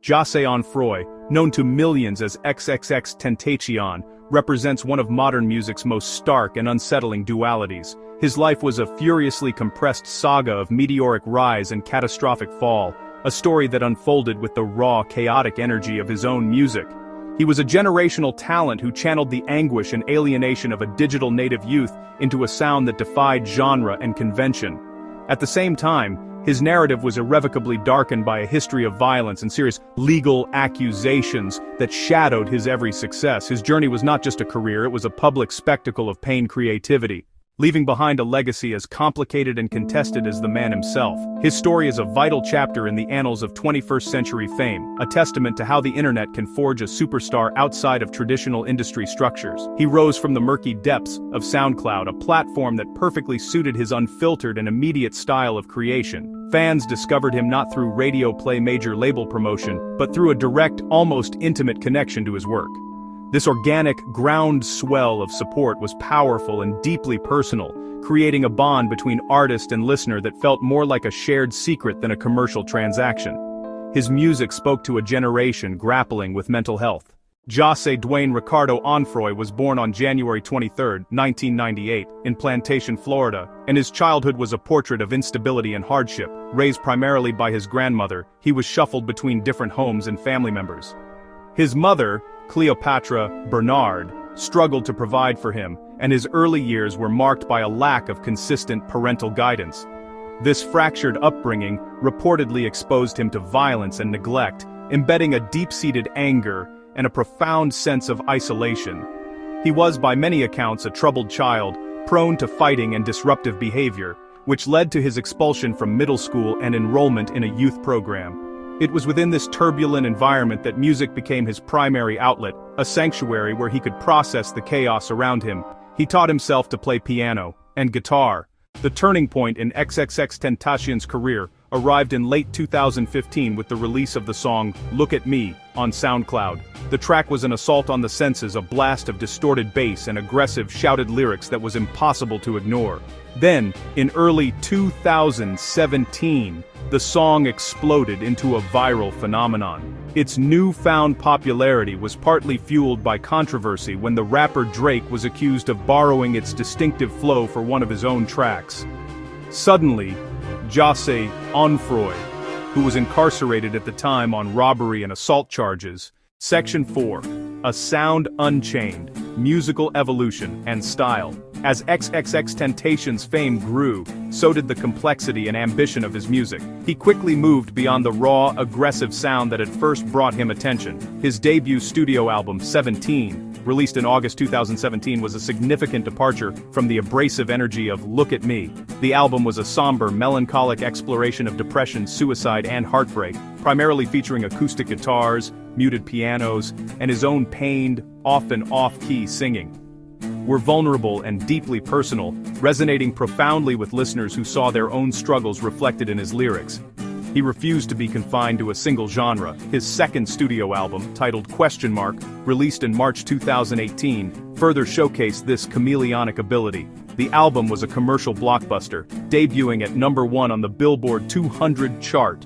Jose Onfroy, known to millions as XXXTentacion, represents one of modern music's most stark and unsettling dualities. His life was a furiously compressed saga of meteoric rise and catastrophic fall, a story that unfolded with the raw, chaotic energy of his own music. He was a generational talent who channeled the anguish and alienation of a digital native youth into a sound that defied genre and convention. At the same time, his narrative was irrevocably darkened by a history of violence and serious legal accusations that shadowed his every success. His journey was not just a career, it was a public spectacle of pain creativity, leaving behind a legacy as complicated and contested as the man himself. His story is a vital chapter in the annals of 21st century fame, a testament to how the internet can forge a superstar outside of traditional industry structures. He rose from the murky depths of SoundCloud, a platform that perfectly suited his unfiltered and immediate style of creation. Fans discovered him not through radio play major label promotion, but through a direct, almost intimate connection to his work. This organic groundswell of support was powerful and deeply personal, creating a bond between artist and listener that felt more like a shared secret than a commercial transaction. His music spoke to a generation grappling with mental health. Jose Dwayne Ricardo Onfroy was born on January 23, 1998, in Plantation, Florida, and his childhood was a portrait of instability and hardship. Raised primarily by his grandmother, he was shuffled between different homes and family members. His mother, Cleopatra Bernard, struggled to provide for him, and his early years were marked by a lack of consistent parental guidance. This fractured upbringing reportedly exposed him to violence and neglect, embedding a deep-seated anger and a profound sense of isolation. He was by many accounts a troubled child, prone to fighting and disruptive behavior, which led to his expulsion from middle school and enrollment in a youth program. It was within this turbulent environment that music became his primary outlet, a sanctuary where he could process the chaos around him. He taught himself to play piano and guitar. The turning point in XXXTentacion's career arrived in late 2015 with the release of the song Look at Me on SoundCloud. The track was an assault on the senses, a blast of distorted bass and aggressive shouted lyrics that was impossible to ignore. Then, in early 2017, the song exploded into a viral phenomenon. Its newfound popularity was partly fueled by controversy when the rapper Drake was accused of borrowing its distinctive flow for one of his own tracks. Suddenly, Jose Onfroy, who was incarcerated at the time on robbery and assault charges, Section 4, A Sound Unchained, Musical Evolution and Style. As XXXTentacion's fame grew, so did the complexity and ambition of his music. He quickly moved beyond the raw, aggressive sound that had first brought him attention. His debut studio album, 17, released in August 2017, was a significant departure from the abrasive energy of Look at Me. The album was a somber, melancholic exploration of depression, suicide, and heartbreak, primarily featuring acoustic guitars, muted pianos, and his own pained, often off-key singing. Were vulnerable and deeply personal, resonating profoundly with listeners who saw their own struggles reflected in his lyrics. He refused to be confined to a single genre. His second studio album, titled Question Mark, released in March 2018, further showcased this chameleonic ability. The album was a commercial blockbuster, debuting at #1 on the Billboard 200 chart.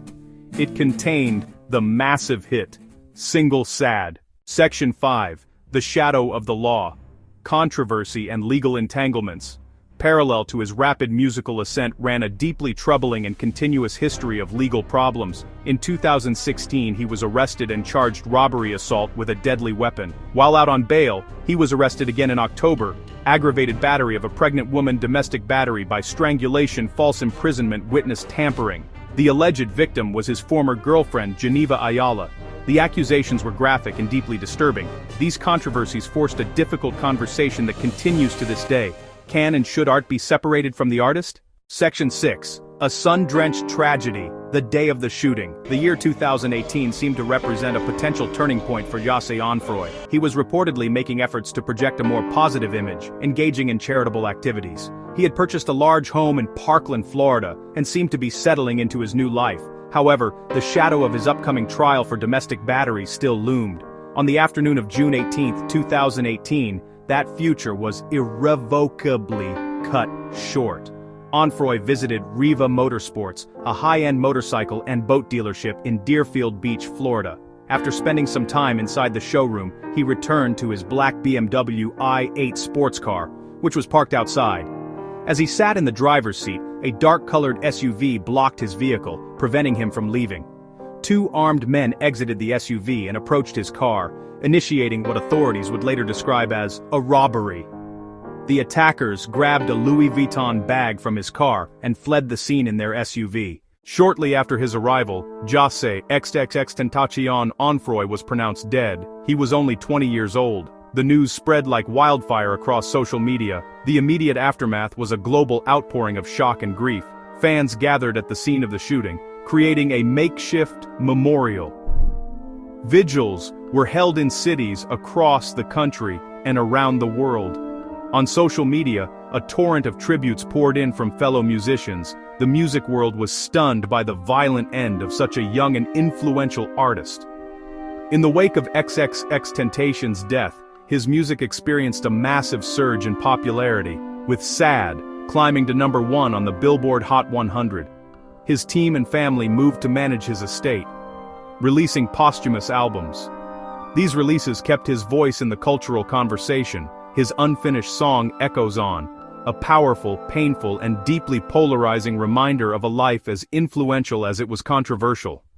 It contained the massive hit, Single Sad. Section 5, The Shadow of the Law, Controversy and Legal Entanglements. Parallel to his rapid musical ascent ran a deeply troubling and continuous history of legal problems. In 2016 he was arrested and charged robbery assault with a deadly weapon. While out on bail, he was arrested again in October, aggravated battery of a pregnant woman, domestic battery by strangulation, false imprisonment, witness tampering. The alleged victim was his former girlfriend, Geneva Ayala. The accusations were graphic and deeply disturbing. These controversies forced a difficult conversation that continues to this day. Can and should art be separated from the artist? Section 6. A sun-drenched tragedy, the day of the shooting. The year 2018 seemed to represent a potential turning point for Jose Onfroy. He was reportedly making efforts to project a more positive image, engaging in charitable activities. He had purchased a large home in Parkland, Florida, and seemed to be settling into his new life. However, the shadow of his upcoming trial for domestic battery still loomed. On the afternoon of June 18, 2018, that future was irrevocably cut short. Onfroy visited Riva Motorsports, a high-end motorcycle and boat dealership in Deerfield Beach, Florida. After spending some time inside the showroom, he returned to his black BMW i8 sports car, which was parked outside. As he sat in the driver's seat, a dark-colored SUV blocked his vehicle, preventing him from leaving. Two armed men exited the SUV and approached his car, initiating what authorities would later describe as a robbery. The attackers grabbed a Louis Vuitton bag from his car and fled the scene in their SUV. Shortly after his arrival, Jose XXXTentacion Onfroy was pronounced dead. He was only 20 years old. The news spread like wildfire across social media. The immediate aftermath was a global outpouring of shock and grief. Fans gathered at the scene of the shooting, creating a makeshift memorial. Vigils were held in cities across the country and around the world. On social media, a torrent of tributes poured in from fellow musicians. The music world was stunned by the violent end of such a young and influential artist. In the wake of XXXTentacion's death, his music experienced a massive surge in popularity, with Sad climbing to #1 on the Billboard Hot 100. His team and family moved to manage his estate, releasing posthumous albums. These releases kept his voice in the cultural conversation. His unfinished song echoes on, a powerful, painful, and deeply polarizing reminder of a life as influential as it was controversial.